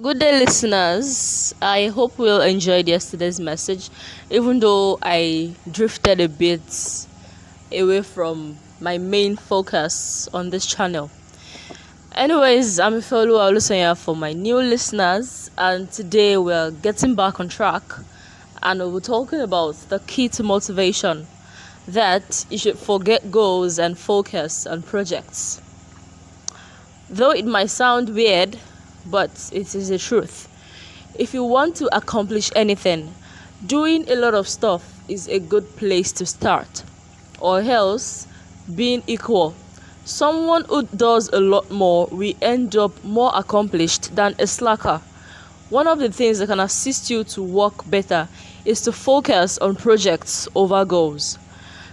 Good day, listeners. I hope we'll enjoyed yesterday's message, even though I drifted a bit away from my main focus on this channel. Anyways, I'm Ifeolu Alusanya for my new listeners, and today we're getting back on track and we're talking about the key to motivation, that you should forget goals and focus on projects. Though it might sound weird, but it is the truth. If you want to accomplish anything, doing a lot of stuff is a good place to start. Or else, being equal. Someone who does a lot more will end up more accomplished than a slacker. One of the things that can assist you to work better is to focus on projects over goals.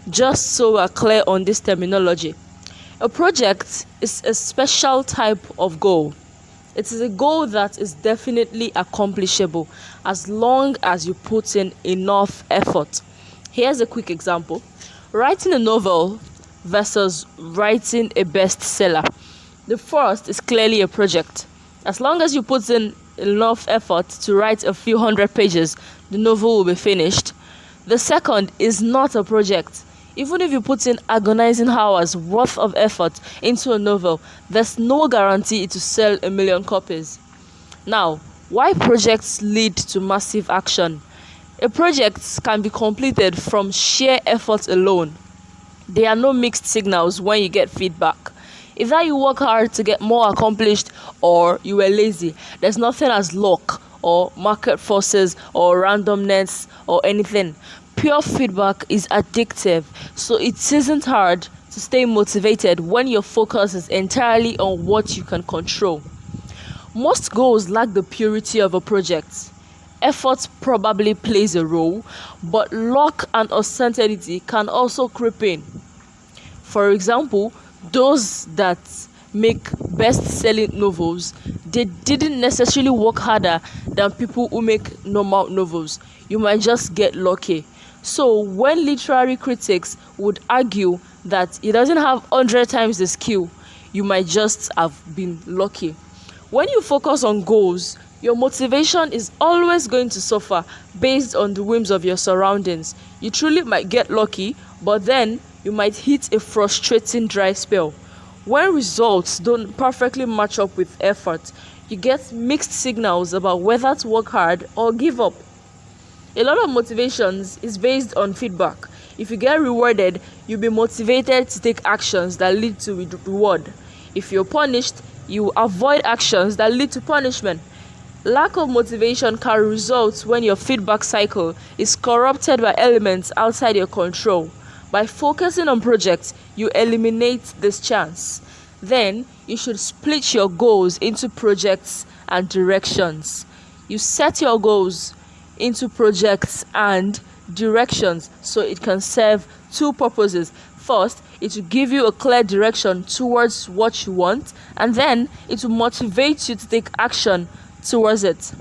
Just so we're clear on this terminology, a project is a special type of goal. It is a goal that is definitely accomplishable as long as you put in enough effort. Here's a quick example. Writing a novel versus writing a bestseller. The first is clearly a project. As long as you put in enough effort to write a few hundred pages, the novel will be finished. The second is not a project. Even if you put in agonizing hours worth of effort into a novel, there's no guarantee it will sell 1,000,000 copies. Now, why projects lead to massive action? A project can be completed from sheer effort alone. There are no mixed signals when you get feedback. Either you work hard to get more accomplished or you were lazy. There's nothing as luck or market forces or randomness or anything. Pure feedback is addictive, so it isn't hard to stay motivated when your focus is entirely on what you can control. Most goals lack the purity of a project. Effort probably plays a role, but luck and uncertainty can also creep in. For example, those that make best-selling novels, they didn't necessarily work harder than people who make normal novels. You might just get lucky. So when literary critics would argue that he doesn't have 100 times the skill, you might just have been lucky. When you focus on goals, your motivation is always going to suffer based on the whims of your surroundings. You truly might get lucky, but then you might hit a frustrating dry spell. When results don't perfectly match up with effort, you get mixed signals about whether to work hard or give up. A lot of motivations is based on feedback. If you get rewarded, you'll be motivated to take actions that lead to reward. If you're punished, you avoid actions that lead to punishment. Lack of motivation can result when your feedback cycle is corrupted by elements outside your control. By focusing on projects, you eliminate this chance. Then, you should split your goals into projects and directions. You set your goals into projects and directions so it can serve two purposes. First, it will give you a clear direction towards what you want, and then it will motivate you to take action towards it.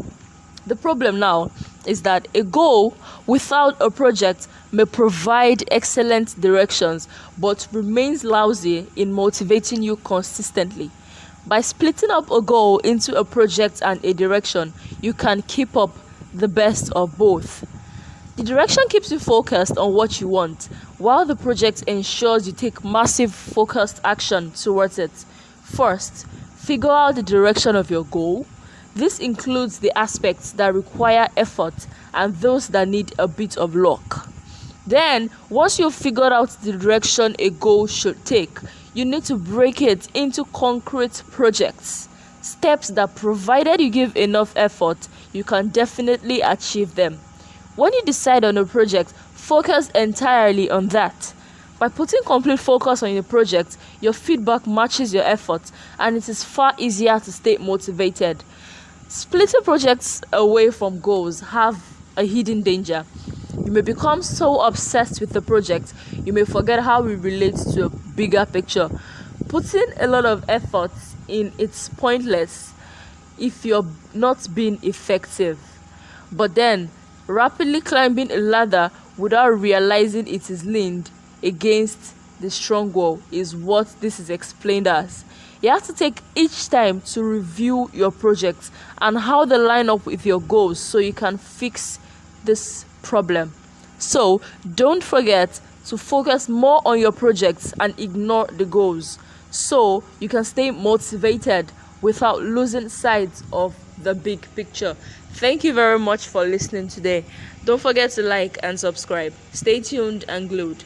The problem now is that a goal without a project may provide excellent directions but remains lousy in motivating you consistently. By splitting up a goal into a project and a direction, you can keep up the best of both. The direction keeps you focused on what you want, while the project ensures you take massive focused action towards it. First, figure out the direction of your goal. This includes the aspects that require effort and those that need a bit of luck. Then, once you've figured out the direction a goal should take, you need to break it into concrete projects. Steps that, provided you give enough effort, you can definitely achieve them. When you decide on a project, focus entirely on that. By putting complete focus on your project, your feedback matches your effort, and it is far easier to stay motivated. Splitting projects away from goals have a hidden danger. You may become so obsessed with the project, you may forget how it relates to a bigger picture. Putting a lot of effort in it's pointless if you're not being effective. But then, rapidly climbing a ladder without realizing it is leaned against the strong wall is what this is explained as. You have to take each time to review your projects and how they line up with your goals so you can fix this problem. So don't forget to focus more on your projects and ignore the goals so you can stay motivated without losing sight of the big picture. Thank you very much for listening today. Don't forget to like and subscribe. Stay tuned and glued.